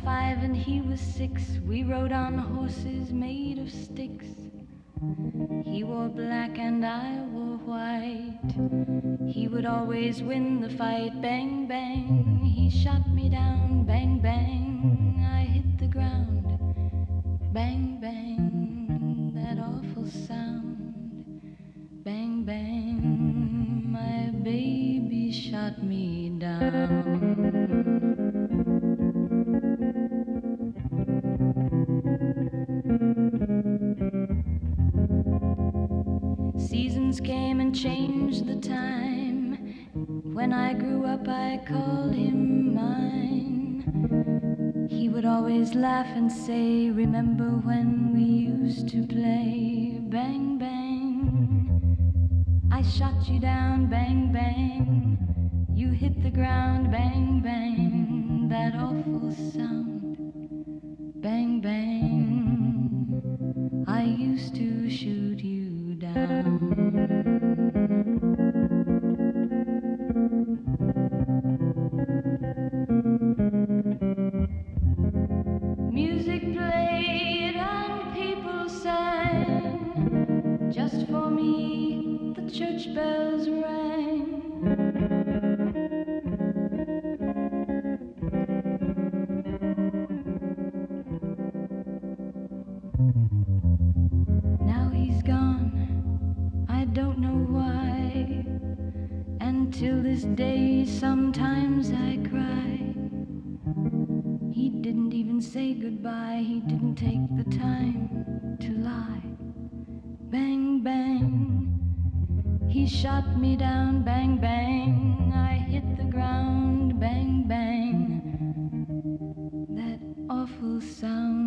5 and he was 6. We rode on horses made of sticks. He wore black and I wore white. He would always win the fight. Bang, bang, he shot me down. Bang, bang, I hit the ground. Bang, bang, that awful sound. Bang, bang, my baby shot me down. Seasons came and changed the time. When I grew up I called him mine. He would always laugh and say, remember when we used to play? Bang, bang, I shot you down. Bang, bang, you hit the ground. Bang, bang, that awful sound. Bang, bang, I used to shoot you down. Music played and people sang. Just for me the church bells rang. Now he's gone, I don't know why. And till this day sometimes I cry. He didn't even say goodbye. He didn't take the time to lie. Bang, bang, he shot me down. Bang, bang, I hit the ground. Bang, bang, that awful sound.